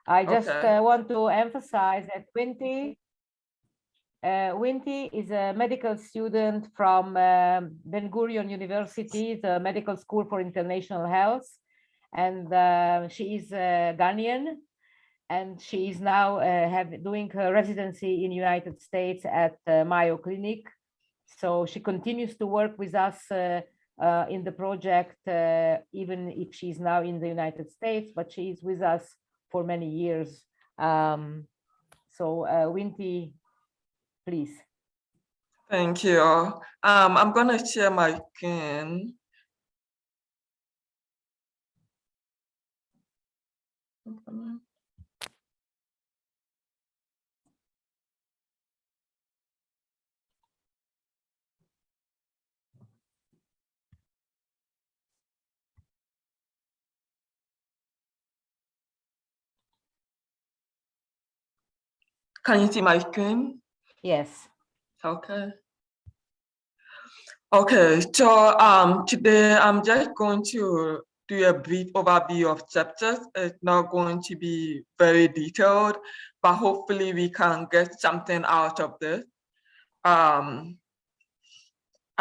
I just want to emphasize that Wentiirim is a medical student from Ben Gurion University, the Medical School for International Health, and she is Ghanaian, and she is now doing her residency in the United States at Mayo Clinic. So she continues to work with us in the project, even if she's now in the United States, but she is with us for many years. So Wentiirim, please. Thank you. I'm going to share my screen. Can you see my screen? Yes. Okay. Okay, so today I'm just going to do a brief overview of sepsis. It's not going to be very detailed, but hopefully we can get something out of this. I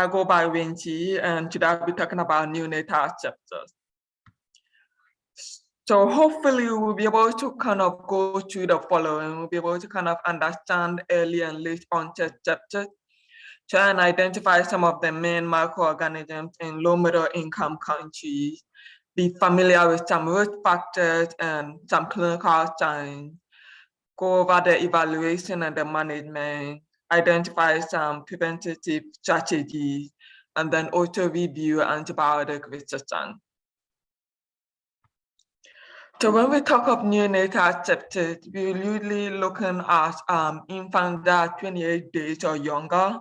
go by Wentiirim, and today I'll be talking about neonatal sepsis. So hopefully we'll be able to kind of go through the following. We'll be able to kind of understand early and late onset sepsis, try and identify some of the main microorganisms in low middle income countries, be familiar with some risk factors and some clinical signs, go over the evaluation and the management, identify some preventative strategies, and then also review antibiotic resistance. So when we talk of neonatal sepsis, we're usually looking at infants that are 28 days or younger.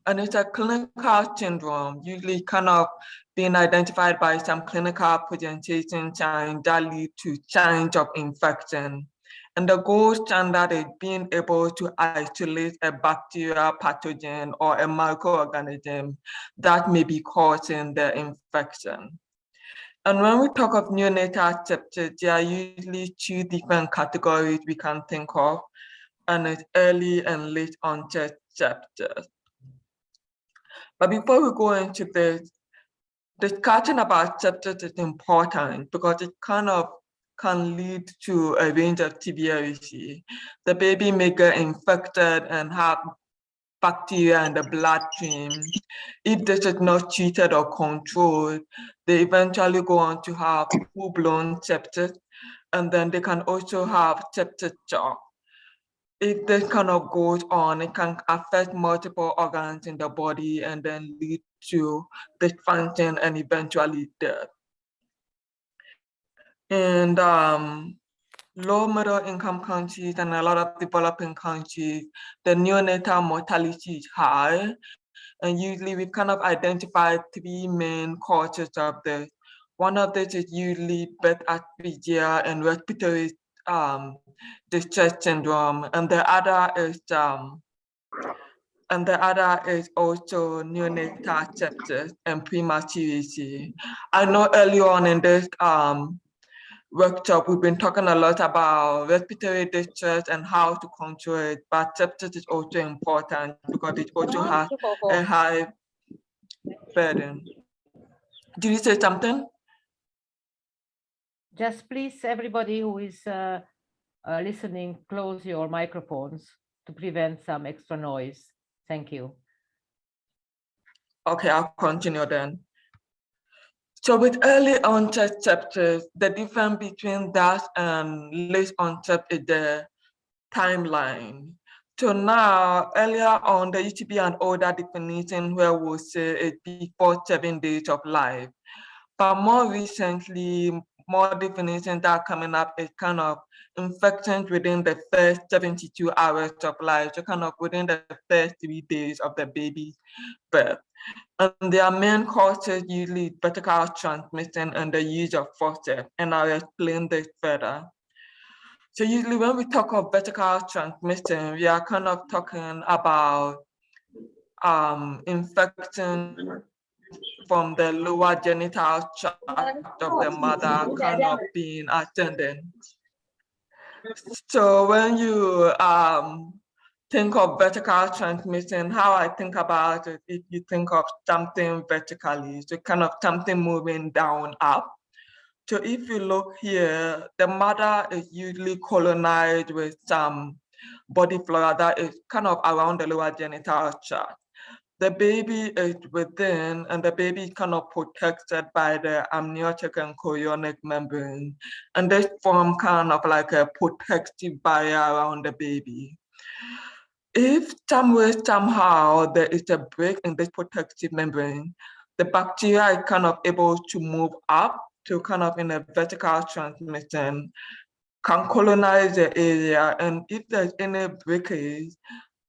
And it's a clinical syndrome, usually kind of being identified by some clinical presentation signs that lead to signs of infection. And the gold standard is being able to isolate a bacterial pathogen or a microorganism that may be causing the infection. And when we talk of neonatal sepsis, there are usually two different categories we can think of, and it's early and late onset sepsis. But before we go into this, discussion about sepsis is important because it kind of can lead to a range of severity. The baby may get infected and have bacteria in the bloodstream. If this is not treated or controlled, they eventually go on to have full-blown sepsis, and then they can also have septic shock. If this kind of goes on, it can affect multiple organs in the body and then lead to dysfunction and eventually death. And low middle income countries and a lot of developing countries, the neonatal mortality is high. And usually we kind of identify three main causes of this. One of this is usually birth asphyxia and respiratory distress syndrome, and the other is also neonatal sepsis and prematurity. I know early on in this workshop, we've been talking a lot about respiratory distress and how to control it, but sepsis is also important because it also has a high burden. Did you say something? Just please, everybody who is listening, close your microphones to prevent some extra noise. Thank you. Okay, I'll continue then. So with early onset sepsis, the difference between that and late onset is the timeline. So now, earlier on, there used to be an older definition where we'll say it's before 7 days of life. But more recently, more definitions that are coming up is kind of infections within the first 72 hours of life, so kind of within the first 3 days of the baby's birth. And their main causes usually vertical transmission and the use of forceps, and I'll explain this further. So usually when we talk of vertical transmission, we are kind of talking about infection from the lower genital tract of the mother kind of being ascending. So when you think of vertical transmission, how I think about it, if you think of something vertically, so kind of something moving down, up. So if you look here, the mother is usually colonized with some body flora that is kind of around the lower genital tract. The baby is within, and the baby is kind of protected by the amniotic and chorionic membrane. And this form kind of like a protective barrier around the baby. If somehow there is a break in this protective membrane, the bacteria is kind of able to move up to kind of in a vertical transmission, can colonize the area. And if there's any breakage,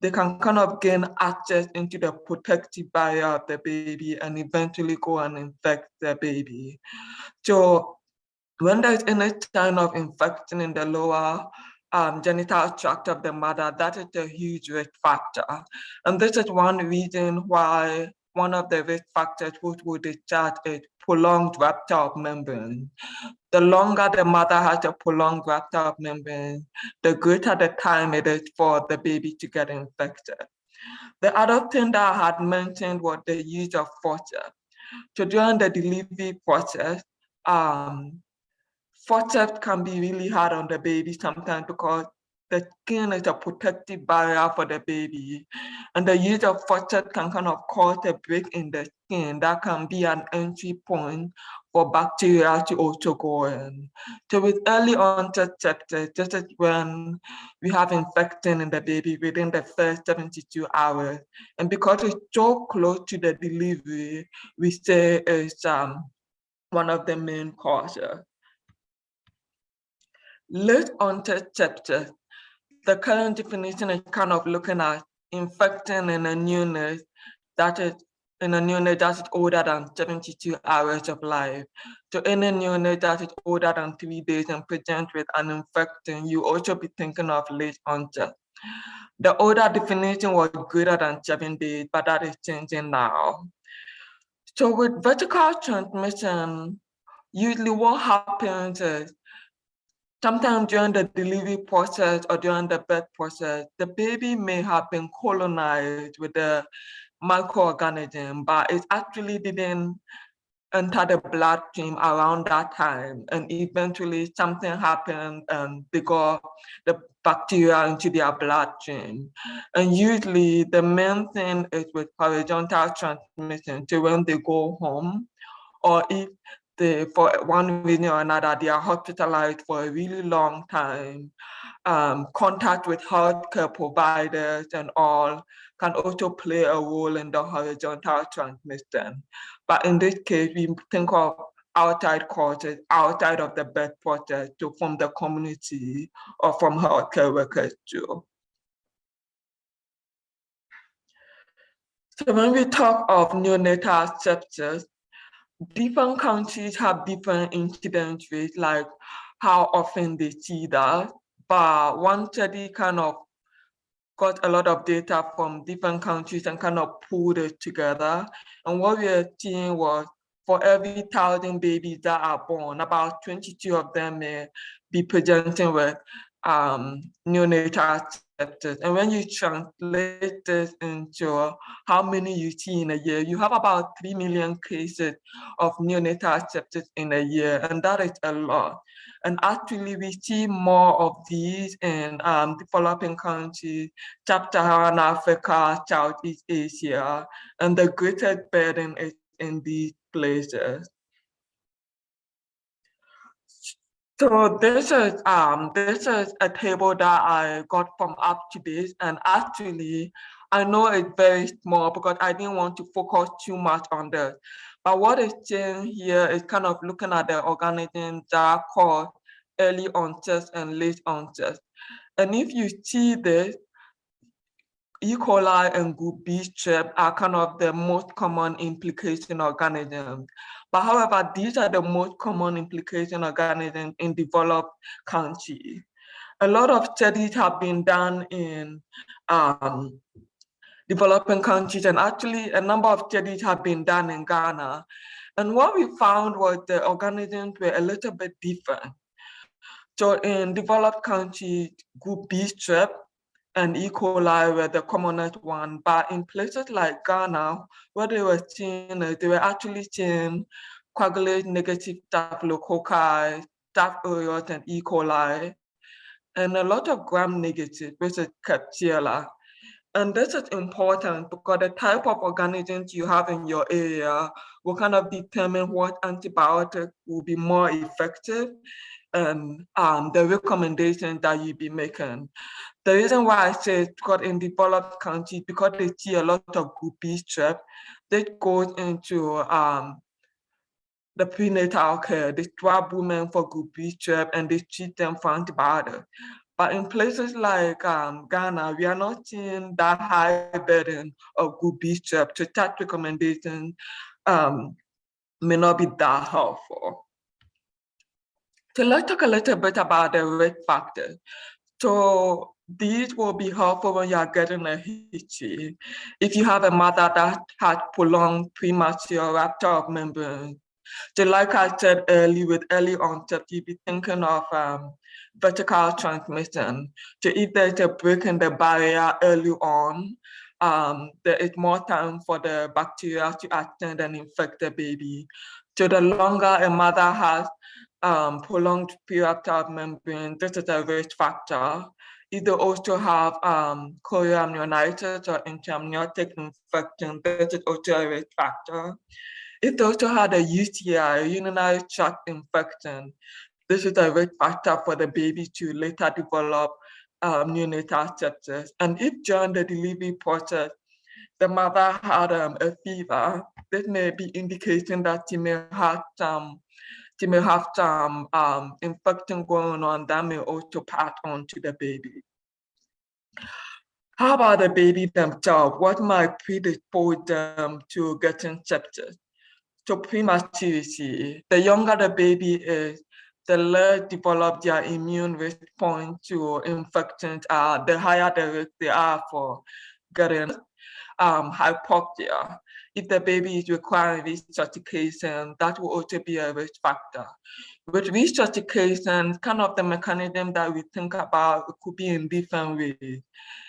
they can kind of gain access into the protective barrier of the baby and eventually go and infect the baby. So when there's any sign of infection in the lower genital tract of the mother, that is a huge risk factor. And this is one reason why one of the risk factors which will discharge is prolonged rupture of membrane. The longer the mother has a prolonged rupture of membrane, the greater the time it is for the baby to get infected. The other thing that I had mentioned was the use of forceps. So during the delivery process, forceps can be really hard on the baby sometimes because the skin is a protective barrier for the baby. And the use of forceps can kind of cause a break in the skin that can be an entry point for bacteria to also go in. So with early onset sepsis, this is when we have infection in the baby within the first 72 hours. And because it's so close to the delivery, we say it's one of the main causes. Late onset sepsis, the current definition is kind of looking at infecting in a neonate that is older than 72 hours of life. So any neonate that is older than 3 days and present with an infection, you also be thinking of late onset. The older definition was greater than 7 days, but that is changing now. So with vertical transmission, usually what happens is sometimes during the delivery process or during the birth process, the baby may have been colonized with the microorganism, but it actually didn't enter the bloodstream around that time. And eventually something happened and they got the bacteria into their bloodstream. And usually the main thing is with horizontal transmission. So when they go home, or if they, for one reason or another, they are hospitalized for a really long time, contact with healthcare providers and all can also play a role in the horizontal transmission. But in this case, we think of outside causes, outside of the birth process, so from the community or from healthcare workers too. So when we talk of neonatal sepsis, different countries have different incidence rates, like how often they see that. But one study kind of got a lot of data from different countries and kind of pulled it together. And what we are seeing was for every 1,000 babies that are born, about 22 of them may be presenting with neonatal sepsis. And when you translate this into how many you see in a year, you have about 3 million cases of neonatal sepsis in a year, and that is a lot. And actually, we see more of these in developing countries, Sub-Saharan Africa, Southeast Asia, and the greatest burden is in these places. So this is a table that I got from UpToDate, and actually I know it's very small because I didn't want to focus too much on this. But what is saying here is kind of looking at the organisms that are called early onset and late onset. And if you see this, E. coli and group B strep are kind of the most common implication organisms. But however, these are the most common implication organisms in developed countries. A lot of studies have been done in developing countries, and actually a number of studies have been done in Ghana. And what we found was the organisms were a little bit different. So in developed countries, group B strep and E. coli were the commonest one, but in places like Ghana, what they were seeing is they were actually seeing coagulate negative staphylococci, staph aureus, and E. coli, and a lot of gram negative, which is Klebsiella. And this is important because the type of organisms you have in your area will kind of determine what antibiotic will be more effective and the recommendation that you be making. The reason why I say because in developed countries, because they see a lot of group B strep, this goes into the prenatal care. They swab women for group B strep and they treat them for antibiotics. But in places like Ghana, we are not seeing that high burden of group B strep, so that recommendation may not be that helpful. So let's talk a little bit about the risk factors. So these will be helpful when you are getting a history. If you have a mother that had prolonged premature rupture of membrane, so like I said early, with early onset, you'd be thinking of vertical transmission. So if there's a break in the barrier early on, there is more time for the bacteria to attend and infect the baby. So the longer a mother has prolonged pre-rupture membrane, this is a risk factor. If they also have chorioamnionitis or intraamniotic infection, this is also a risk factor. If they also had a UTI, urinary tract infection, this is a risk factor for the baby to later develop neonatal sepsis. And if during the delivery process, the mother had a fever, this may be indicating that she may have some infection going on that may also pass on to the baby. How about the baby themselves? What might predispose them to getting sepsis? So prematurity, the younger the baby is, the less developed their immune response to infections are, the higher the risk they are for getting hypoxia. If the baby is requiring resuscitation, that will also be a risk factor. With resuscitation, kind of the mechanism that we think about, it could be in different ways.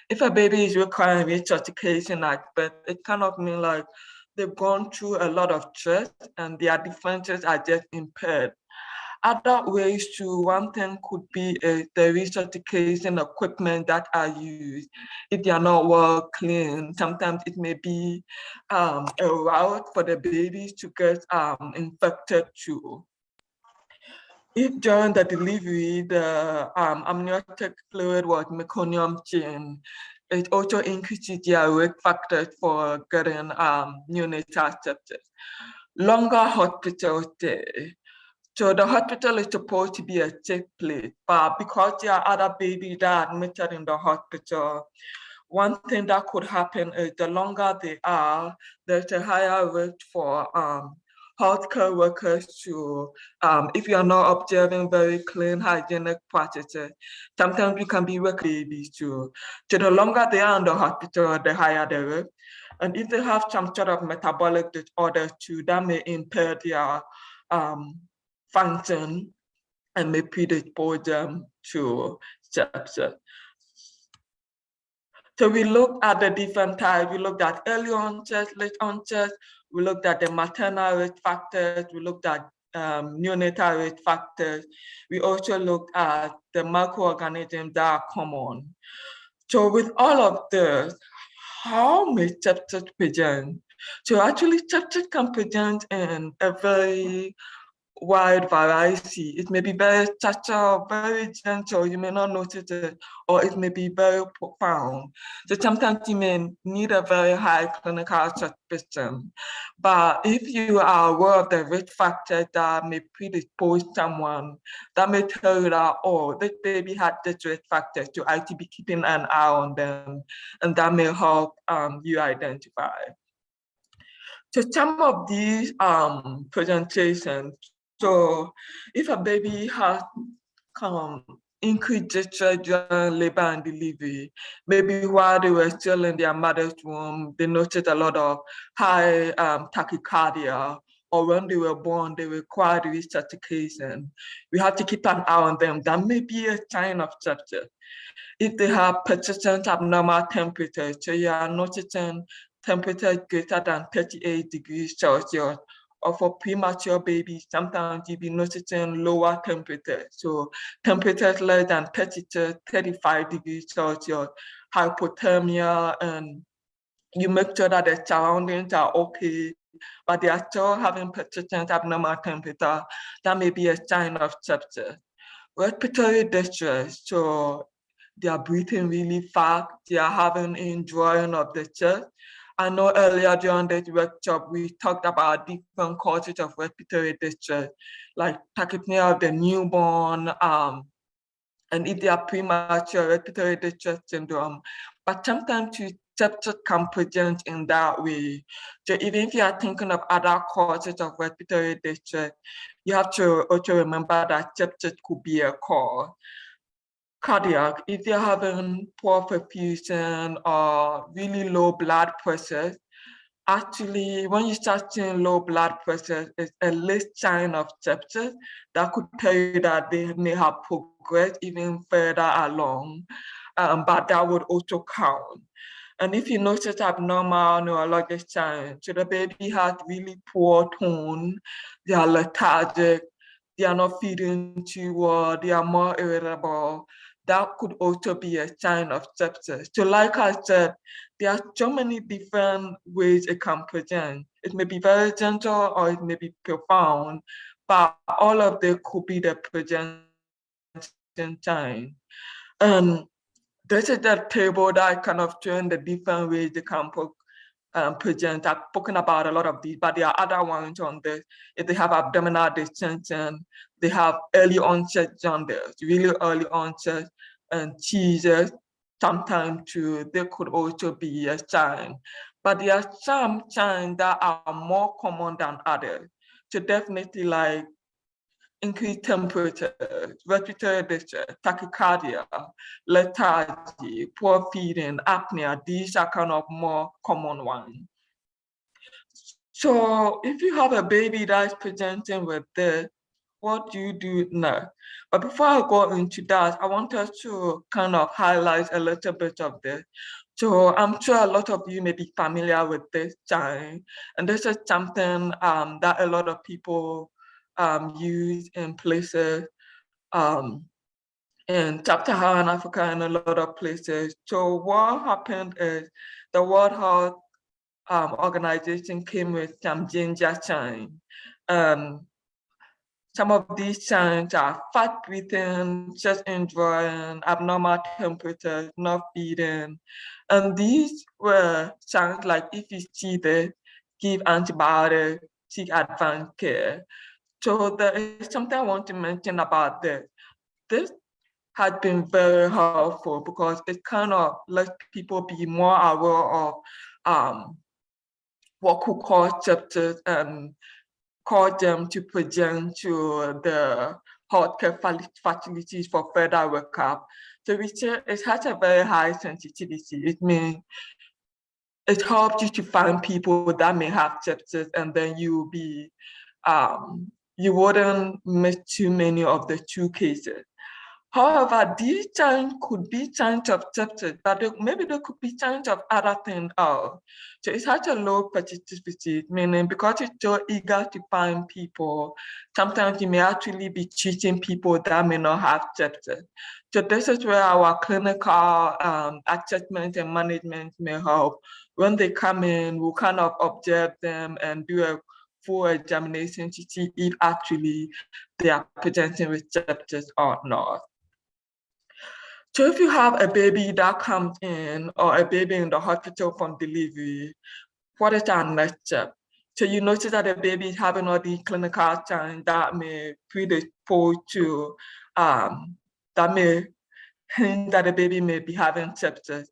If a baby is requiring resuscitation at birth, it kind of means like they've gone through a lot of stress and their defenses are just impaired. Other ways too, one thing could be the resuscitation equipment that are used. If they are not well cleaned, sometimes it may be a route for the babies to get infected too. If during the delivery, the amniotic fluid was meconium chain, it also increases their risk factors for getting neonatal sepsis. Longer hospital stay. So the hospital is supposed to be a safe place, but because there are other babies that are admitted in the hospital, one thing that could happen is the longer they are, there's a higher risk for healthcare workers to, if you are not observing very clean hygienic practices, sometimes you can be working babies too. So the longer they are in the hospital, the higher the risk. And if they have some sort of metabolic disorder too, that may impair their function and may predispose them to sepsis. So we looked at the different types. We looked at early onset, late onset. We looked at the maternal risk factors. We looked at neonatal risk factors. We also looked at the microorganisms that are common. So with all of this, how may sepsis present? So actually sepsis can present in a very wide variety. It may be very subtle, very gentle, you may not notice it, or it may be very profound. So sometimes you may need a very high clinical suspicion. But if you are aware of the risk factors that may predispose someone, that may tell you that, oh, this baby had this risk factor, so I should be keeping an eye on them, and that may help you identify. So some of these presentations, so if a baby has increased distress during labor and delivery, maybe while they were still in their mother's womb, they noticed a lot of high tachycardia, or when they were born, they required resuscitation. We have to keep an eye on them. That may be a sign of sepsis. If they have persistent abnormal temperature, so you are noticing temperature greater than 38 degrees Celsius, or for premature babies, sometimes you'll be noticing lower temperature. So temperatures less than 32, 35 degrees Celsius, hypothermia, and you make sure that the surroundings are okay, but they are still having persistent abnormal temperature. That may be a sign of sepsis. Respiratory distress, so they are breathing really fast, they are having indrawing of the chest. I know earlier during this workshop, we talked about different causes of respiratory distress, like tachypnea of the newborn, and if they are premature, respiratory distress syndrome. But sometimes sepsis can present in that way. So even if you are thinking of other causes of respiratory distress, you have to also remember that sepsis could be a cause. Cardiac, if you're having poor perfusion or really low blood pressure, actually, when you start seeing low blood pressure, it's a late sign of sepsis that could tell you that they may have progressed even further along, but that would also count. And if you notice abnormal neurologic signs, so the baby has really poor tone, they are lethargic, they are not feeding too well, they are more irritable, that could also be a sign of sepsis. So like I said, there are so many different ways it can present. It may be very gentle or it may be profound, but all of them could be the presenting sign. And this is the table that kind of showing the different ways they can present. I've spoken about a lot of these, but there are other ones on this. If they have abdominal distension, they have early onset jaundice, really early onset, and seizures. Sometimes too, they could also be a sign. But there are some signs that are more common than others. So definitely like increased temperature, respiratory distress, tachycardia, lethargy, poor feeding, apnea. These are kind of more common ones. So if you have a baby that is presenting with this, what do you do now? But before I go into that, I want us to kind of highlight a little bit of this. So I'm sure a lot of you may be familiar with this sign, and this is something that a lot of people use in places in Sub-Saharan Africa and a lot of places. So what happened is the World Health Organization came with some ginger signs. Some of these signs are fat breathing, chest indrawing, abnormal temperature, not feeding. And these were signs like if you see this, give antibiotics, seek advanced care. So there is something I want to mention about this. This has been very helpful because it kind of lets people be more aware of what could cause sepsis and cause them to present to the healthcare facilities for further workup. So we say it has a very high sensitivity. It means it helps you to find people that may have sepsis, and then you wouldn't miss too many of the two cases. However, these signs could be signs of sepsis, but maybe there could be signs of other things out. So it's such a low positivity, meaning because it's so eager to find people, sometimes you may actually be treating people that may not have sepsis. So this is where our clinical assessment and management may help. When they come in, we'll kind of observe them and do a full examination to see if actually they are presenting with sepsis or not. So if you have a baby that comes in or a baby in the hospital from delivery, what is our next step? So you notice that the baby is having all these clinical signs that may predispose to, that may hint that the baby may be having sepsis.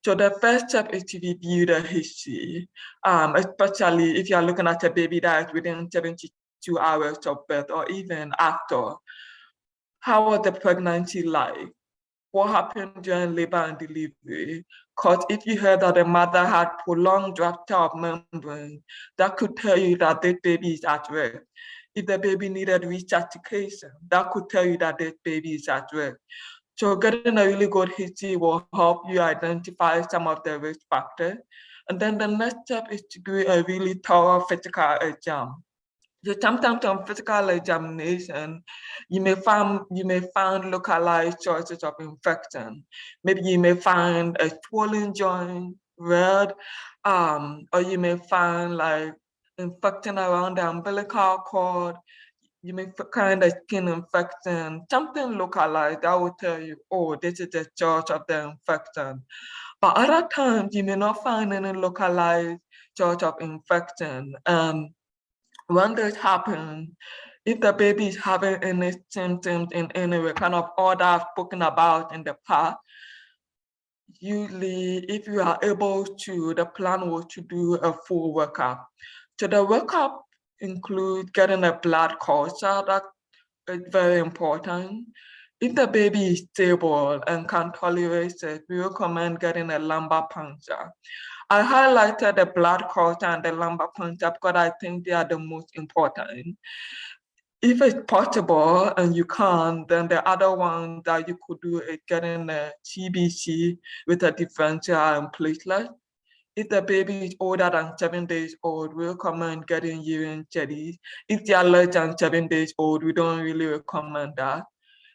So the first step is to review the history, especially if you're looking at a baby that is within 72 hours of birth or even after. How was the pregnancy like? what happened during labor and delivery. Because if you heard that the mother had prolonged rupture of membrane, that could tell you that the baby is at risk. If the baby needed resuscitation, that could tell you that the baby is at risk. So getting a really good history will help you identify some of the risk factors. And then the next step is to do a really thorough physical exam. So sometimes on physical examination, you may find localized sources of infection. Maybe you may find a swollen joint, red, or you may find like infection around the umbilical cord. You may find a skin infection, something localized that will tell you, oh, this is the source of the infection. But other times you may not find any localized source of infection. When this happens, if the baby is having any symptoms in any way, kind of all that I've spoken about in the past, usually if you are able to, the plan was to do a full workup. So the workup includes getting a blood culture. That is very important. If the baby is stable and can tolerate it, we recommend getting a lumbar puncture. I highlighted the blood culture and the lumbar puncture because I think they are the most important. If it's possible and you can, then the other one that you could do is getting a TBC with a differential and platelet. If the baby is older than 7 days old, we recommend getting urine studies. If they are less than 7 days old, we don't really recommend that.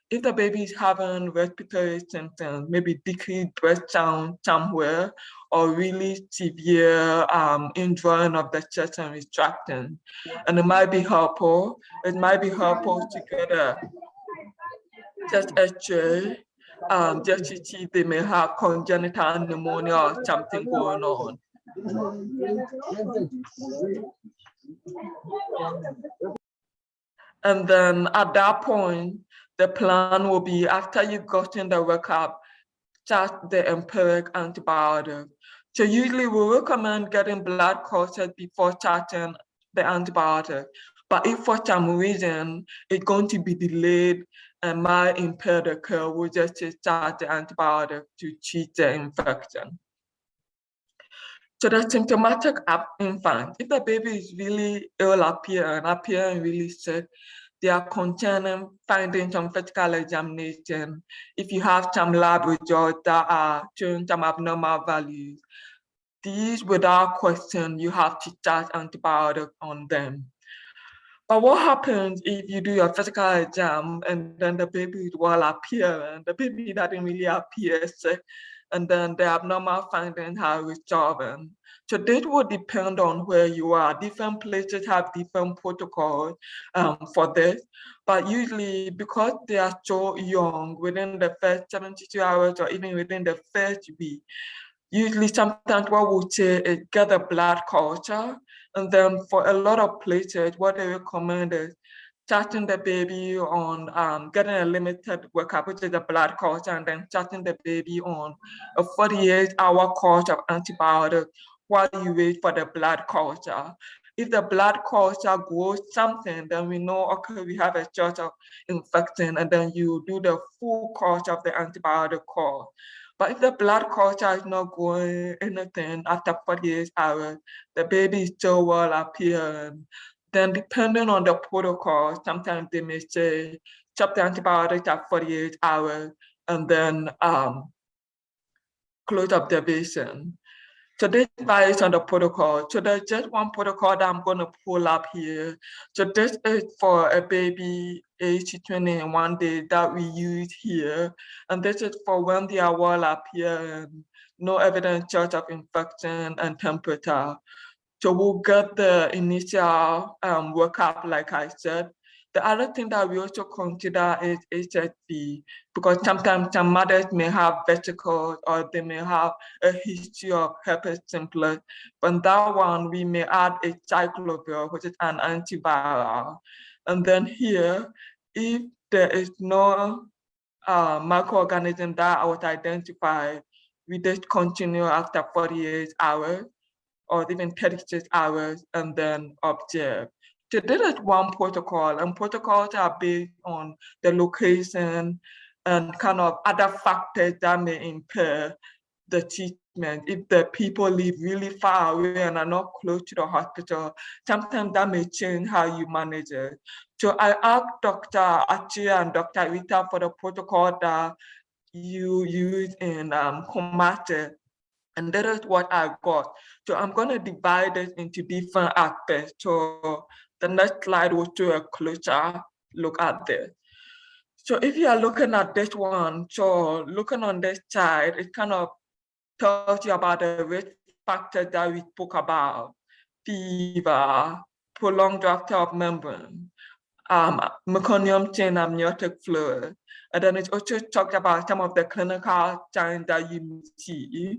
If the baby is having respiratory symptoms, maybe decreased breath sound somewhere, or really severe injury of the chest and retraction, and it might be helpful. It might be helpful to get a chest X-ray, just to see if they may have congenital pneumonia or something going on. And then at that point, the plan will be after you've gotten the workup, start the empiric antibiotic. So usually we recommend getting blood cultures before starting the antibiotic. But if for some reason it's going to be delayed and might impair the care, we'll just start the antibiotic to treat the infection. So the symptomatic infant, if the baby is really ill appearing really sick, they are concerning findings on physical examination. If you have some lab results that are showing some abnormal values, these without question, you have to start antibiotic on them. But what happens if you do your physical exam and then the baby is well appearing, the baby doesn't really appear sick, and then the abnormal findings are resolving? So this will depend on where you are. Different places have different protocols for this, but usually because they are so young, within the first 72 hours or even within the first week, usually sometimes what we say is get a blood culture. And then for a lot of places, what they recommend is starting the baby on getting a limited workup, which is a blood culture, and then starting the baby on a 48-hour course of antibiotics while you wait for the blood culture. If the blood culture grows something, then we know, okay, we have a source of infection, and then you do the full course of the antibiotic course. But if the blood culture is not growing anything after 48 hours, the baby is still well appearing, then depending on the protocol, sometimes they may say stop the antibiotics at 48 hours and then close observation. So this varies on the protocol. So there's just one protocol that I'm going to pull up here. So this is for a baby age 21 days that we use here. And this is for when they are well appearing, no evidence short of infection and temperature. So we'll get the initial workup, like I said. The other thing that we also consider is HSV, because sometimes some mothers may have vesicles or they may have a history of herpes simplex. But that one, we may add a cyclovir, which is an antiviral. And then here, if there is no microorganism that was identified, we just continue after 48 hours or even 36 hours and then observe. So this is one protocol, and protocols are based on the location and kind of other factors that may impair the treatment. If the people live really far away and are not close to the hospital, sometimes that may change how you manage it. So I asked Dr. Achia and Dr. Rita for the protocol that you use in Kumasi, and that is what I got. So I'm going to divide it into different aspects. So the next slide will show a closer look at this. So if you are looking at this one, so looking on this side, it kind of tells you about the risk factors that we spoke about: fever, prolonged rupture of membrane, meconium chain amniotic fluid. And then it also talked about some of the clinical signs that you see.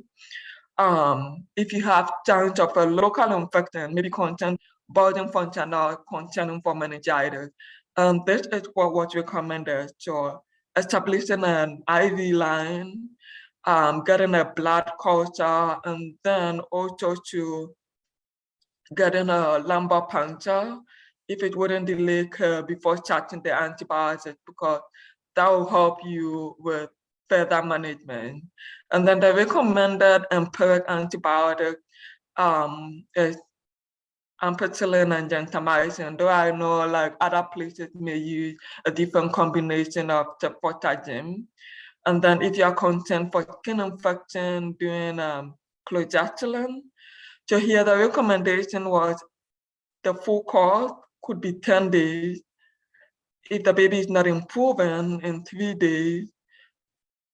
If you have signs of a local infection, maybe concern bulging function or concerning for meningitis, this is what was recommended. So establishing an IV line, getting a blood culture, and then also to getting a lumbar puncture if it wouldn't delay care before starting the antibiotics, because that will help you with further management. And then the recommended empiric antibiotic is ampicillin and gentamicin, though I know like other places may use a different combination of cefotaxime. And then if you are concerned for skin infection, doing clozatilin. So here the recommendation was the full course could be 10 days. If the baby is not improving in 3 days,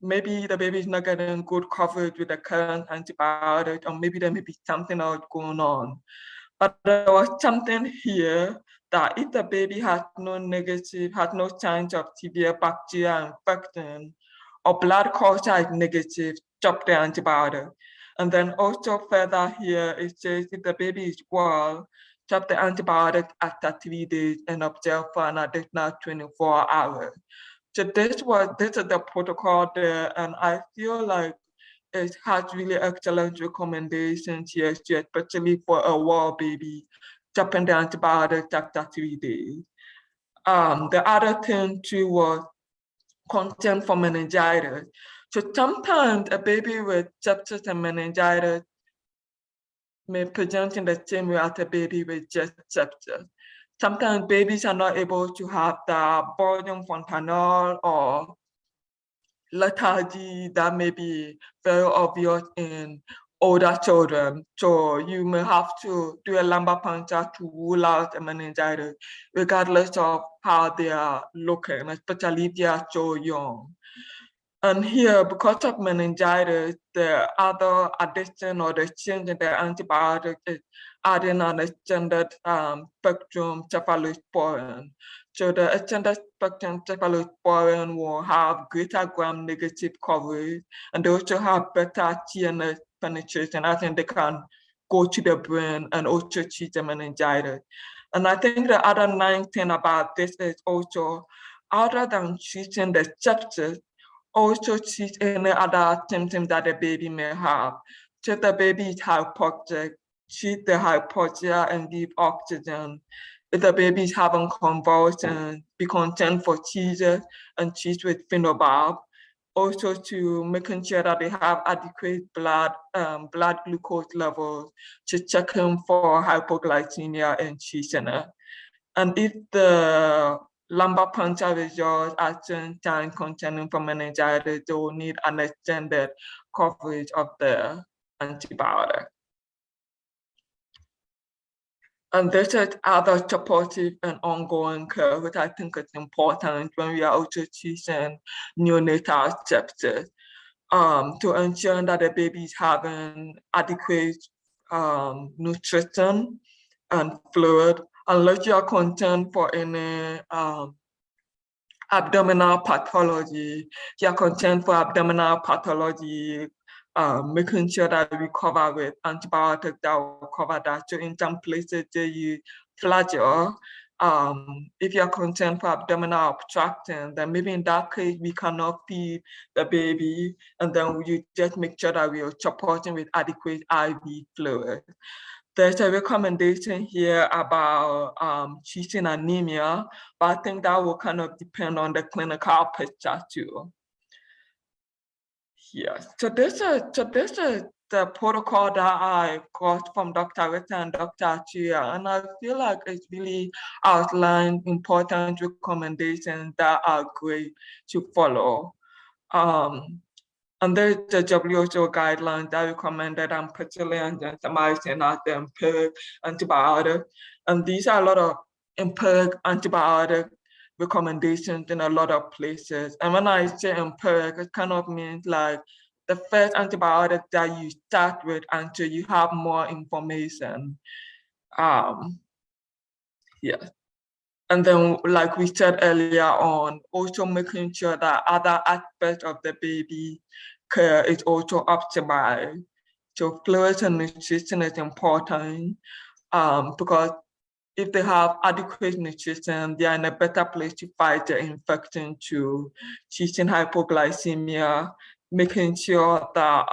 maybe the baby is not getting good coverage with the current antibiotic, or maybe there may be something else going on. But there was something here that if the baby has no signs of severe bacterial infection, or blood culture is negative, stop the antibiotic. And then also further here, it says if the baby is well, stop the antibiotic after 3 days and observe for an additional 24 hours. So this is the protocol there, and I feel like it has really excellent recommendations here, especially for a well baby, stopping the antibiotics after 3 days. The other thing too was consent for meningitis. So sometimes a baby with sepsis and meningitis may present in the same way as a baby with just sepsis. Sometimes babies are not able to have the Borden fontanelle or lethargy that may be very obvious in older children. So you may have to do a lumbar puncture to rule out a meningitis, regardless of how they are looking, especially if they are so young. And here, because of meningitis, the other addition or the change in the antibiotic is adding an extended spectrum cephalosporin. So the extended spectrum cephalosporin will have greater gram-negative coverage, and they also have better TNS penetration. I think they can go to the brain and also treat the meningitis. And I think the other nice thing about this is also, other than treating the sepsis, also treat any other symptoms that the baby may have. So if the baby is hypoxic, treat the hypoxia and give oxygen. If the baby is having convulsions, be concerned for seizures and treat with phenobarb. Also to making sure that they have adequate blood glucose levels, to checking for hypoglycemia and treating it. And if the lumbar puncture results are time containing for meningitis, they will need an extended coverage of the antibiotic. And this is other supportive and ongoing care, which I think is important when we are also treating neonatal sepsis, to ensure that the baby is having adequate nutrition and fluid, unless you are concerned for any abdominal pathology. If you are concerned for abdominal pathology, making sure that we cover with antibiotics that will cover that. So in some places they use flagyl. If you are concerned for abdominal obstruction, then maybe in that case we cannot feed the baby, and then you just make sure that we are supporting with adequate IV fluid. There's a recommendation here about treating anemia, but I think that will kind of depend on the clinical picture too. Yes. So this is the protocol that I got from Dr. Rita and Dr. Chia, and I feel like it's really outlined important recommendations that are great to follow. And there's the WHO guidelines that recommended ampicillin and gentamicin as the empiric antibiotic. And these are a lot of empiric antibiotic recommendations in a lot of places. And when I say empiric, it kind of means like the first antibiotic that you start with until you have more information. Yeah. And then, like we said earlier on, also making sure that other aspects of the baby care is also optimized. So fluids and nutrition is important because if they have adequate nutrition, they are in a better place to fight the infection to teaching hypoglycemia, making sure that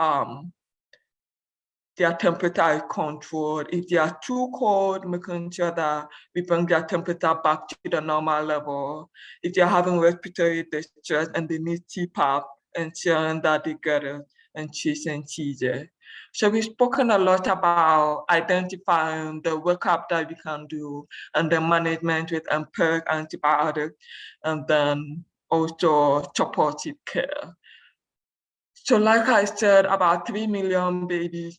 their temperature is controlled. If they are too cold, making sure that we bring their temperature back to the normal level. If they're having respiratory distress and they need CPAP, ensuring that they get it and choosing TJ. So we've spoken a lot about identifying the workup that we can do and the management with empiric antibiotics, and then also supportive care. So like I said, about 3 million babies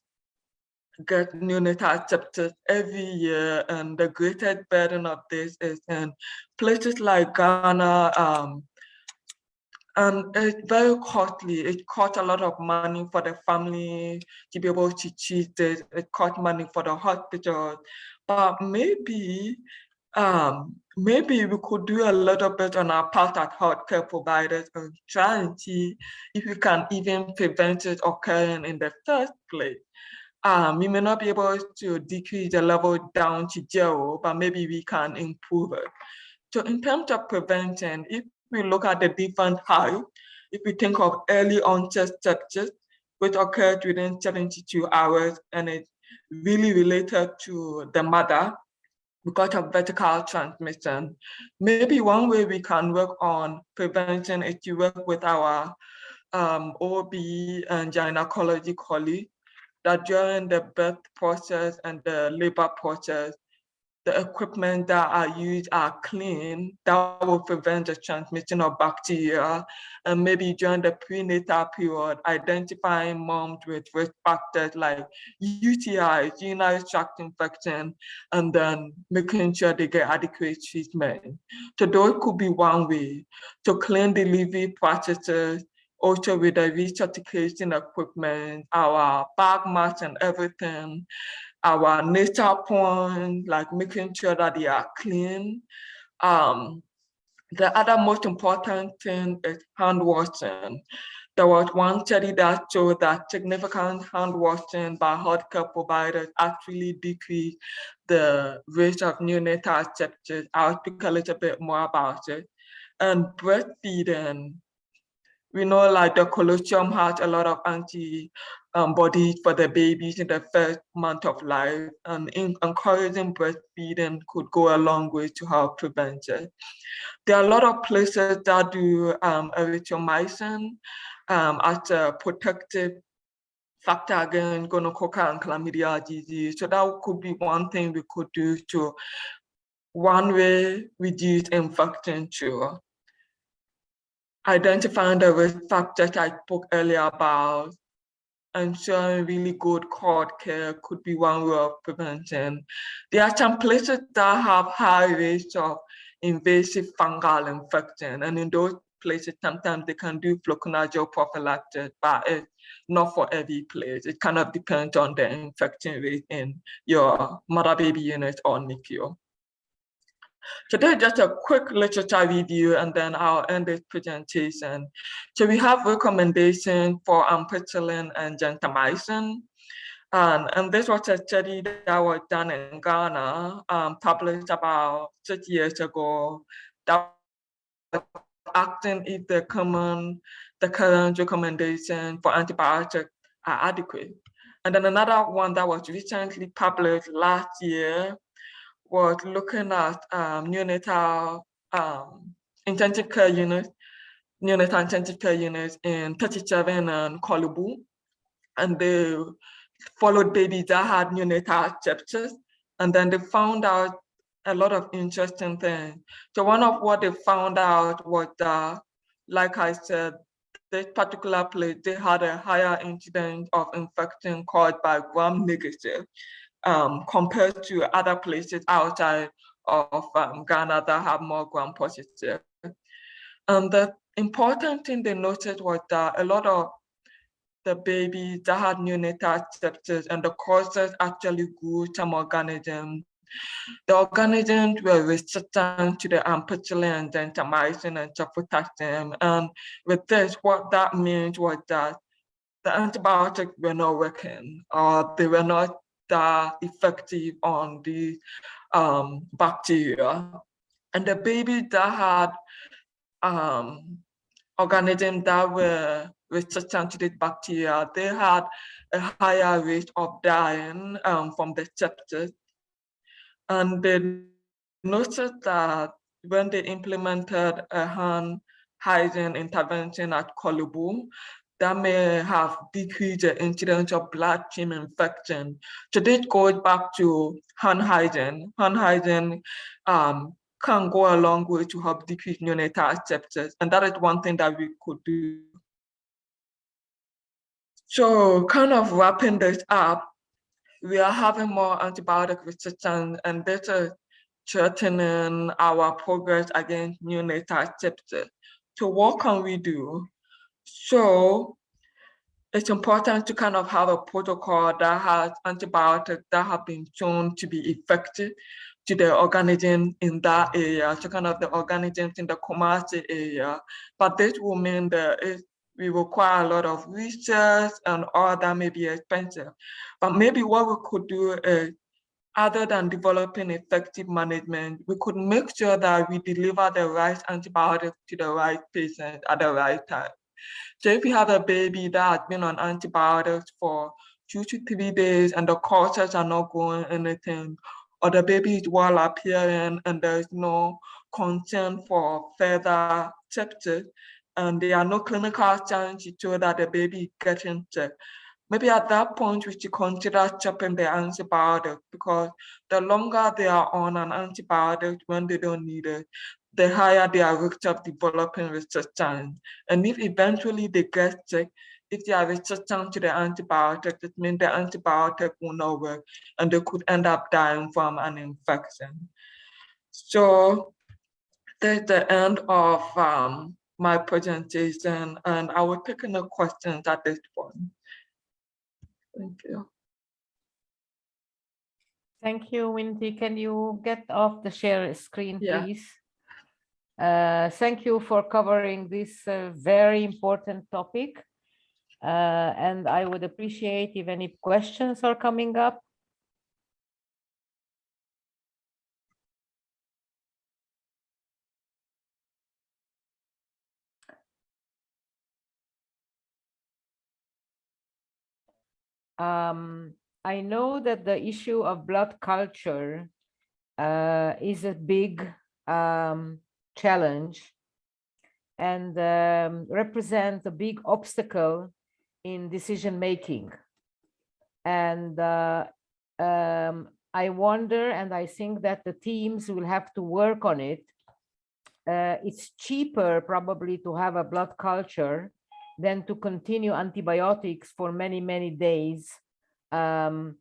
get neonatal sepsis every year, and the greatest burden of this is in places like Ghana, and it's very costly. It costs a lot of money for the family to be able to treat this. It costs money for the hospital, but maybe we could do a little bit on our part as healthcare providers and try and see if we can even prevent it occurring in the first place. We may not be able to decrease the level down to 0, but maybe we can improve it. So in terms of prevention, if we look at the different types, if we think of early onset sepsis, which occurs within 72 hours, and it's really related to the mother because of vertical transmission, maybe one way we can work on prevention is to work with our OB and gynecology colleagues, that during the birth process and the labor process, the equipment that are used are clean. That will prevent the transmission of bacteria. And maybe during the prenatal period, identifying moms with risk factors like UTIs, urinary tract infection, and then making sure they get adequate treatment. So those could be one way. To clean delivery practices, also with the recertification equipment, our bag mats and everything, our nasal point, like making sure that they are clean. The other most important thing is hand washing. There was one study that showed that significant hand washing by healthcare providers actually decreased the rate of neonatal sepsis. I'll speak a little bit more about it. And breastfeeding, we know like the colostrum has a lot of antibodies for the babies in the first month of life, and encouraging breastfeeding could go a long way to help prevent it. There are a lot of places that do erythromycin as a protective factor against gonococcal and chlamydia disease. So that could be one thing we could do to one way reduce infection too. Identifying the risk factors I spoke earlier about, ensuring really good cord care could be one way of prevention. There are some places that have high rates of invasive fungal infection, and in those places, sometimes they can do fluconazole prophylaxis, but it's not for every place. It kind of depends on the infection rate in your mother-baby unit or NICU. So that's just a quick literature review, and then I'll end this presentation. So we have recommendations for ampicillin and gentamicin. And this was a study that was done in Ghana, published about 6 years ago, that was asking if the current recommendation for antibiotics are adequate. And then another one that was recently published last year was looking at neonatal intensive care units neonatal intensive care units in 37 and Kolubu, and they followed babies that had neonatal sepsis, and then they found out a lot of interesting things. So one of what they found out was that, like I said, this particular place, they had a higher incidence of infection caused by gram-negative compared to other places outside of Ghana that have more gram-positive. And the important thing they noticed was that a lot of the babies that had neonatal sepsis and the causes actually grew some organisms. The organisms were resistant to the ampicillin, gentamicin, and cefotaxime. And with this, what that means was that the antibiotics were not working, or they were not that effective on the bacteria. And the babies that had organisms that were resistant to the bacteria, they had a higher rate of dying from the sepsis. And they noticed that when they implemented a hand hygiene intervention at Kolubu, that may have decreased the incidence of bloodstream infection. So this goes back to hand hygiene. Hand hygiene can go a long way to help decrease neonatal sepsis, and that is one thing that we could do. So kind of wrapping this up, we are having more antibiotic resistance, and this is threatening our progress against neonatal sepsis. So what can we do? So it's important to kind of have a protocol that has antibiotics that have been shown to be effective to the organisms in that area, so kind of the organisms in the Kumasi area. But this will mean that we require a lot of research and all that may be expensive. But maybe what we could do is, other than developing effective management, we could make sure that we deliver the right antibiotics to the right patient at the right time. So if you have a baby that has been on antibiotics for 2 to 3 days and the courses are not going anything, or the baby is well appearing and there is no concern for further sepsis, and there are no clinical signs to show that the baby is getting sick, maybe at that point we should consider stopping the antibiotic, because the longer they are on an antibiotic when they don't need it, the higher their risk of developing resistance. And if eventually they get sick, if they are resistant to the antibiotic, it means the antibiotic will not work and they could end up dying from an infection. So that's the end of my presentation, and I will take any questions at this point. Thank you. Thank you, Wendy. Can you get off the share screen, Yeah. please? Thank you for covering this very important topic. And I would appreciate if any questions are coming up. I know that the issue of blood culture is a big challenge and represents a big obstacle in decision making. And I wonder, and I think that the teams will have to work on it. It's cheaper probably to have a blood culture than to continue antibiotics for many, many days and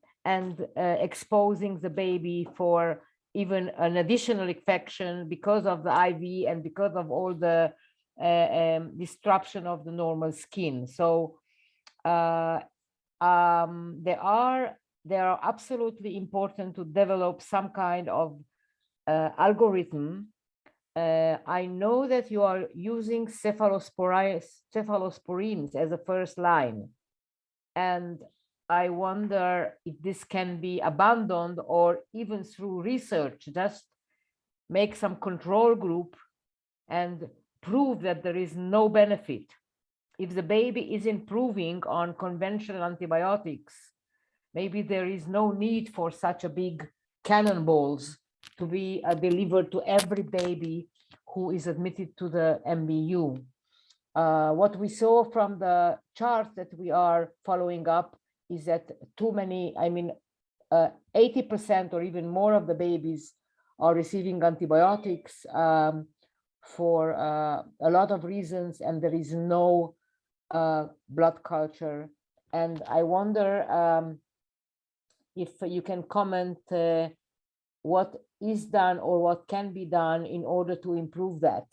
exposing the baby for even an additional infection because of the IV and because of all the disruption of the normal skin. So they are absolutely important to develop some kind of algorithm. I know that you are using cephalosporins as a first line, and I wonder if this can be abandoned or even through research, just make some control group and prove that there is no benefit. If the baby is improving on conventional antibiotics, maybe there is no need for such a big cannonballs to be delivered to every baby who is admitted to the MBU. what we saw from the charts that we are following up is that too many, 80% or even more of the babies are receiving antibiotics for a lot of reasons, and there is no blood culture. And I wonder if you can comment what is done or what can be done in order to improve that.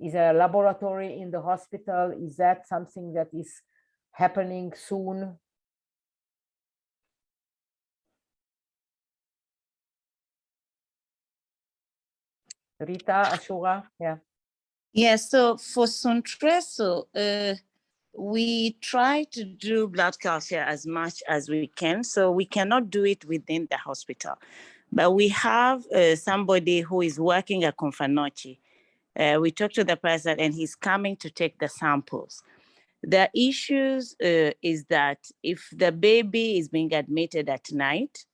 Is there a laboratory in the hospital? Is that something that is happening soon? Rita, Ashura, yeah. Yeah, so for Suntreso, we try to do blood culture as much as we can. So we cannot do it within the hospital. But we have somebody who is working at Confanochi. We talked to the president and he's coming to take the samples. The issues is that if the baby is being admitted at night,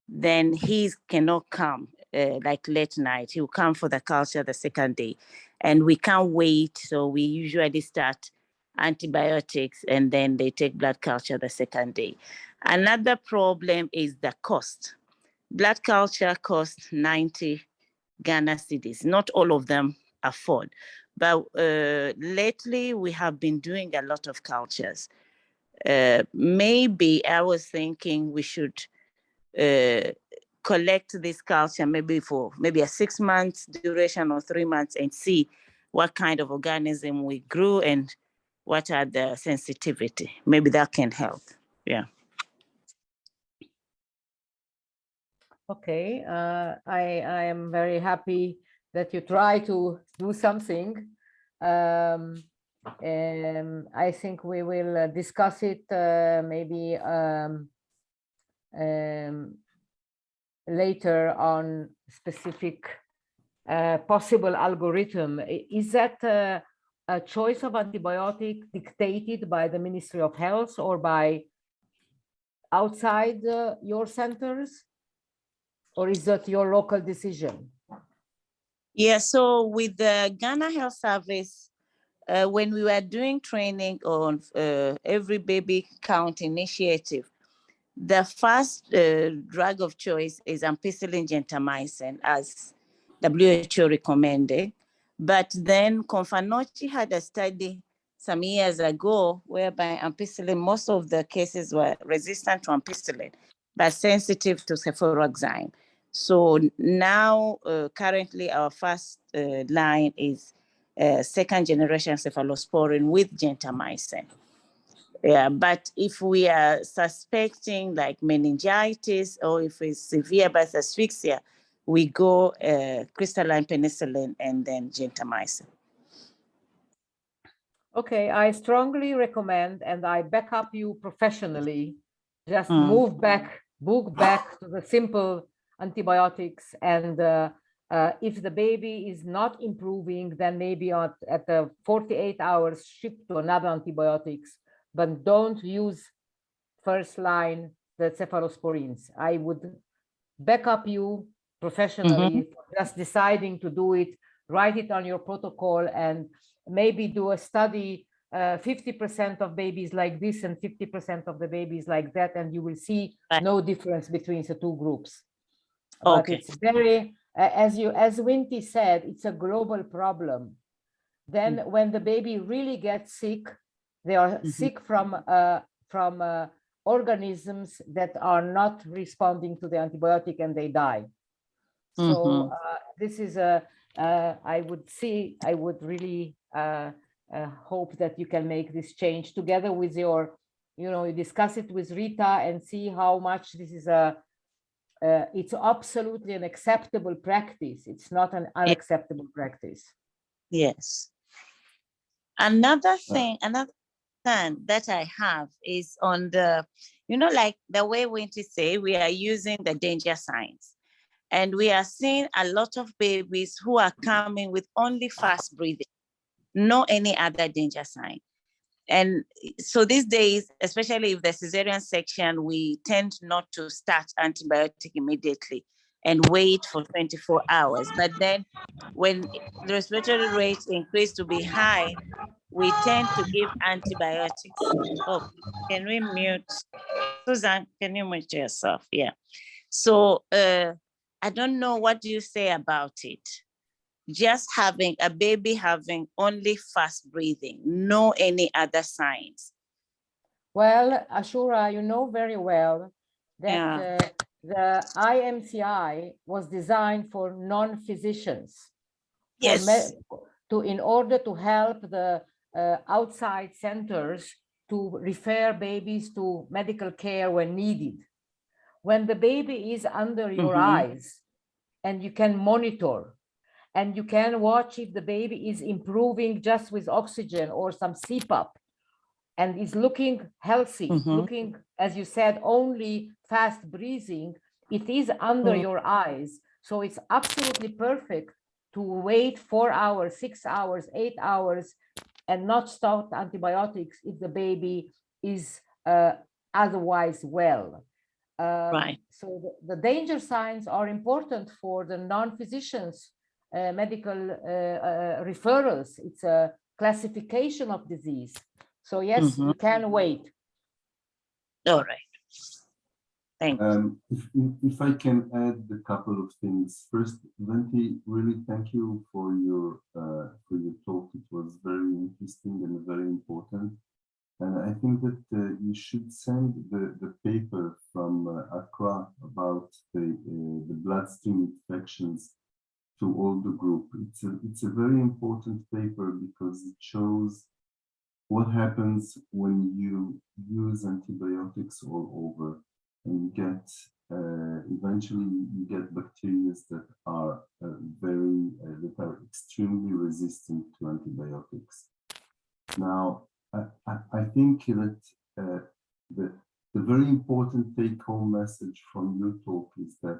then he cannot come like late night. He will come for the culture the second day. And we can't wait. So we usually start antibiotics and then they take blood culture the second day. Another problem is the cost. Blood culture costs 90 Ghana cedis. Not all of them afford. But lately we have been doing a lot of cultures. Maybe I was thinking we should collect this culture maybe for maybe a 6 months duration or 3 months and see what kind of organism we grew and what are the sensitivity. Maybe that can help. Yeah. Okay, I am very happy that you try to do something. I think we will discuss it maybe later on specific possible algorithm. Is that a choice of antibiotic dictated by the Ministry of Health or by outside your centers? Or is that your local decision? Yeah, so with the Ghana Health Service, when we were doing training on every baby count initiative, the first drug of choice is ampicillin gentamicin, as WHO recommended. But then Confanochi had a study some years ago whereby ampicillin, most of the cases were resistant to ampicillin, but sensitive to cefuroxime. So now, currently, our first line is second generation cephalosporin with gentamicin. Yeah, but if we are suspecting like meningitis or if it's severe birth asphyxia, we go crystalline penicillin and then gentamicin. Okay, I strongly recommend, and I back up you professionally, just move back to the simple antibiotics. And if the baby is not improving, then maybe at the 48 hours, shift to another antibiotics, but don't use first line the cephalosporins. I would back up you professionally for just deciding to do it, write it on your protocol, and maybe do a study, 50% of babies like this and 50% of the babies like that, and you will see no difference between the two groups. But it's very, as Wenti said, it's a global problem. Then when the baby really gets sick, they are sick from organisms that are not responding to the antibiotic and they die. So this is I would really hope that you can make this change together with your, you discuss it with Rita and see how much this is it's absolutely an acceptable practice. It's not an unacceptable practice. Yes. Another thing that I have is on the, like the way Wenti say, we are using the danger signs. And we are seeing a lot of babies who are coming with only fast breathing, no any other danger sign. And so these days, especially if the cesarean section, we tend not to start antibiotic immediately and wait for 24 hours. But then when the respiratory rates increase to be high, we tend to give antibiotics. Oh, can we mute? Susan, can you mute yourself? Yeah. So I don't know, what do you say about it? Just having a baby having only fast breathing, no any other signs. Well, Ashura, you know very well that Yeah. the IMCI was designed for non-physicians. Yes. In order to help the outside centers to refer babies to medical care when needed. When the baby is under your eyes and you can monitor and you can watch if the baby is improving just with oxygen or some CPAP and is looking healthy, looking, as you said, only fast breathing, it is under your eyes. So it's absolutely perfect to wait 4 hours, 6 hours, 8 hours, and not start antibiotics if the baby is otherwise well. Right. So the danger signs are important for the non-physicians, medical referrals. It's a classification of disease. So yes, you can wait. All right. Thank you. If I can add a couple of things. First, Wenti, really thank you for your talk. It was very interesting and very important. And I think that you should send the paper from Accra about the bloodstream infections to all the group. It's a very important paper because it shows what happens when you use antibiotics all over, and you get eventually you get bacteria that are that are extremely resistant to antibiotics. Now, I think that the very important take-home message from your talk is that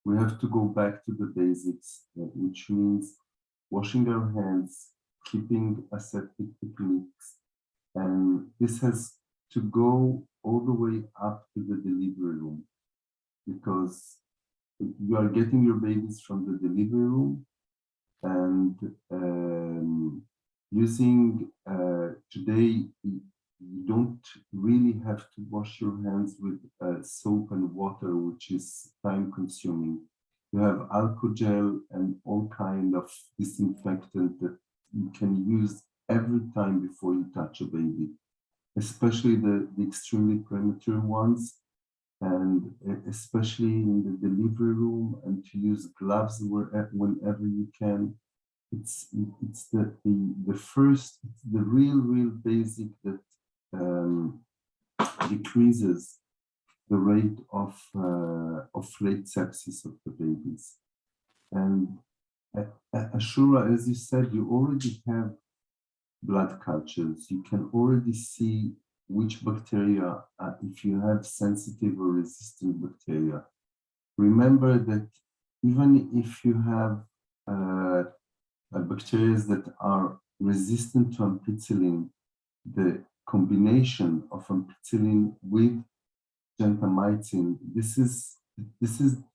we have to go back to the basics, which means washing our hands, keeping aseptic techniques, and this has to go all the way up to the delivery room, because you are getting your babies from the delivery room, and using today, you don't really have to wash your hands with soap and water, which is time consuming. You have alcohol gel and all kind of disinfectant that you can use every time before you touch a baby, especially the extremely premature ones, and especially in the delivery room, and to use gloves whenever you can. It's the first, the real basic that decreases the rate of late sepsis of the babies. And Ashura, as you said, you already have blood cultures. You can already see which bacteria, if you have sensitive or resistant bacteria. Remember that even if you have bacteria that are resistant to ampicillin, the combination of ampicillin with gentamicin, this is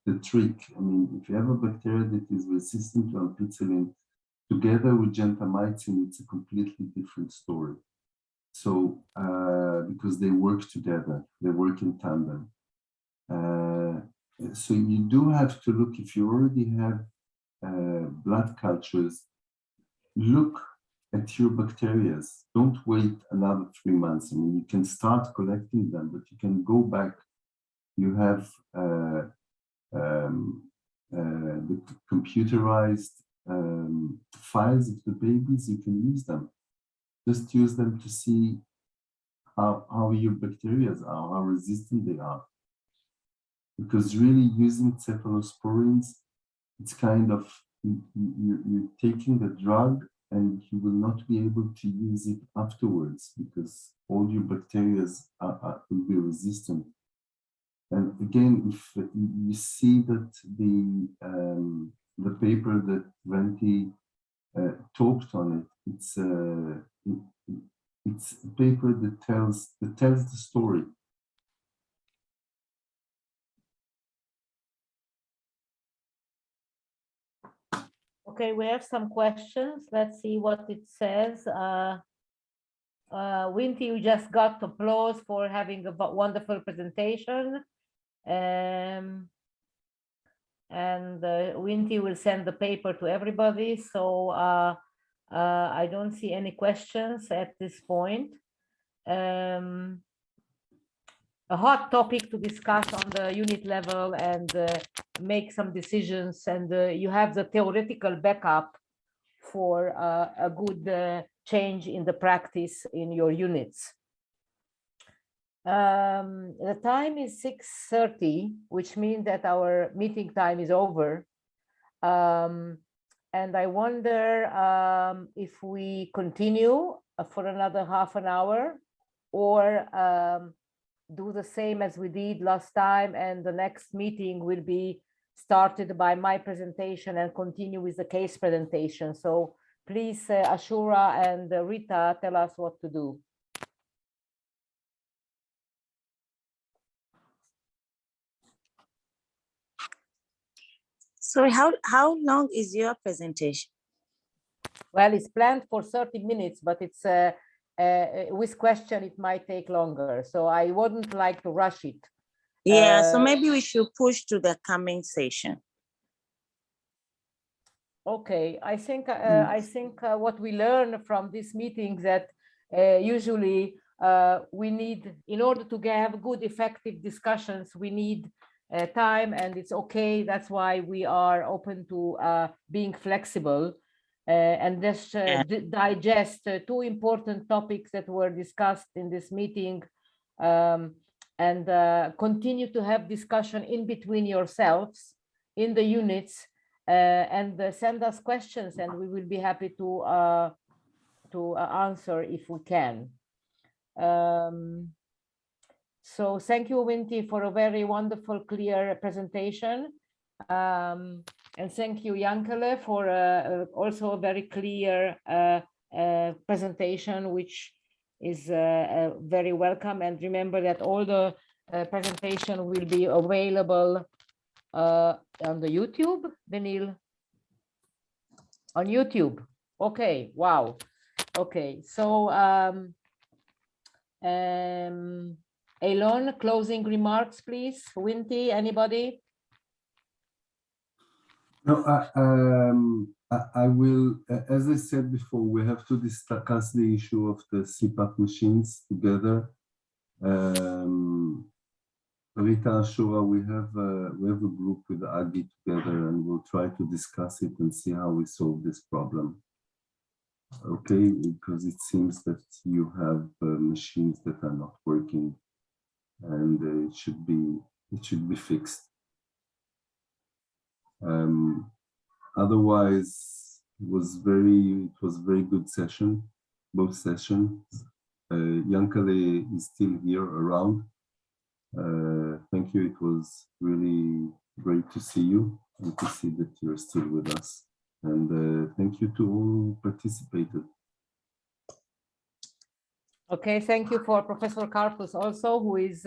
the trick. I mean, if you have a bacteria that is resistant to ampicillin, together with gentamicin, it's a completely different story. So, because they work together, they work in tandem. So you do have to look, if you already have blood cultures, look at your bacteria. Don't wait another 3 months. I mean, you can start collecting them, but you can go back. You have the computerized files of the babies. You can use them. Just use them to see how your bacteria are, how resistant they are. Because really using cephalosporins, it's kind of, you're taking the drug and you will not be able to use it afterwards because all your bacteria will be resistant. And again, if you see that the paper that Wenti talked on it, it's a paper that tells the story. Okay, we have some questions. Let's see what it says. Wentiirim, you just got applause for having a wonderful presentation. And Wentiirim will send the paper to everybody. So I don't see any questions at this point. A hot topic to discuss on the unit level and make some decisions, and you have the theoretical backup for a good change in the practice in your units. The time is 6:30, which means that our meeting time is over. And I wonder if we continue for another half an hour, or do the same as we did last time, and the next meeting will be started by my presentation and continue with the case presentation. So please, Ashura and Rita, tell us what to do. Sorry, how long is your presentation? Well, it's planned for 30 minutes, but it's with question, it might take longer. So I wouldn't like to rush it. Yeah, so maybe we should push to the coming session. Okay, I think what we learn from this meeting that usually we need, in order to have good, effective discussions, we need time, and it's okay. That's why we are open to being flexible and just digest two important topics that were discussed in this meeting, and continue to have discussion in between yourselves in the units, and send us questions, and we will be happy to answer if we can. So thank you, Wentiirim, for a very wonderful, clear presentation. And thank you, Yankele, for also a very clear presentation, which is very welcome. And remember that all the presentation will be available on the YouTube, Benil? On YouTube. Okay, wow. Okay, so Elon, closing remarks, please. Wentiirim, anybody? No, I will, as I said before, we have to discuss the issue of the CPAP machines together. Rita, Ashura, we have a group with Agi together, and we'll try to discuss it and see how we solve this problem. Okay, because it seems that you have machines that are not working, and it should be fixed. Otherwise, it was very good session, both sessions. Yankele is still here around. Thank you. It was really great to see you and to see that you're still with us. And thank you to all who participated. Okay, thank you for Professor Karpus also, who is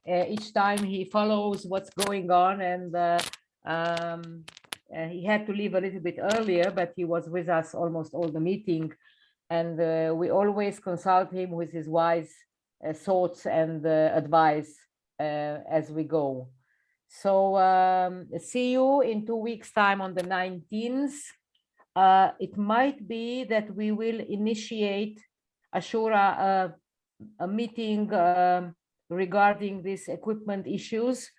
each time he follows what's going on, and he had to leave a little bit earlier, but he was with us almost all the meeting, and we always consult him with his wise thoughts and advice as we go. So see you in 2 weeks' time on the 19th. It might be that we will initiate, Ashura, a meeting regarding these equipment issues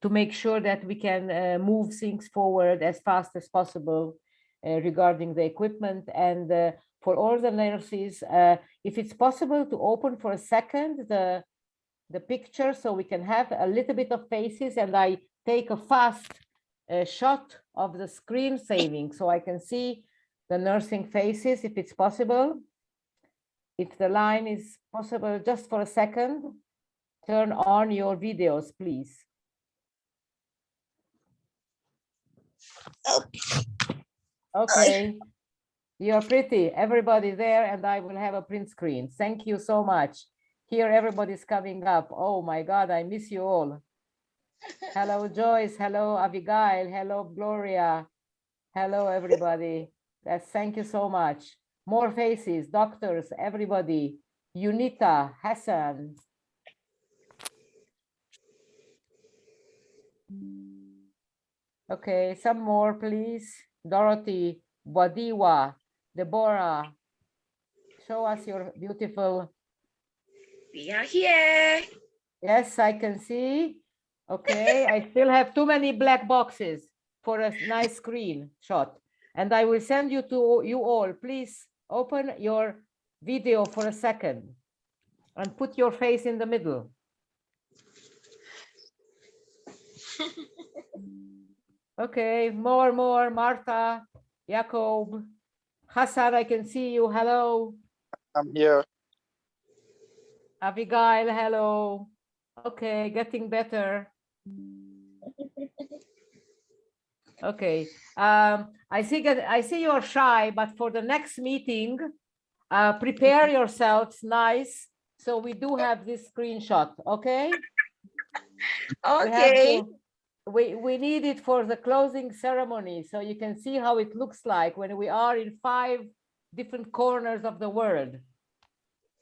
to make sure that we can move things forward as fast as possible regarding the equipment. And for all the nurses, if it's possible to open for a second the picture so we can have a little bit of faces, and I take a fast shot of the screen saving so I can see the nursing faces, if it's possible. If the line is possible, just for a second, turn on your videos, please. Okay, you're pretty, everybody there, and I will have a print screen. Thank you so much. Here, everybody's coming up. Oh my God, I miss you all. Hello, Joyce. Hello, Abigail. Hello, Gloria. Hello, everybody. Thank you so much. More faces, doctors, everybody. Unita Hassan. Okay, some more, please. Dorothy, Badiwa, Deborah. Show us your beautiful. We are here. Yes, I can see. Okay, I still have too many black boxes for a nice screen shot. And I will send you to you all. Please open your video for a second and put your face in the middle. Okay, more, Martha, Jacob, Hassan, I can see you. Hello. I'm here. Abigail, hello. Okay, getting better. Okay, I see you're shy, but for the next meeting, prepare yourselves nice. So we do have this screenshot, okay? Okay. We need it for the closing ceremony, so you can see how it looks like when we are in 5 different corners of the world.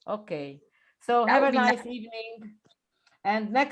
Okay, so have a nice evening, and next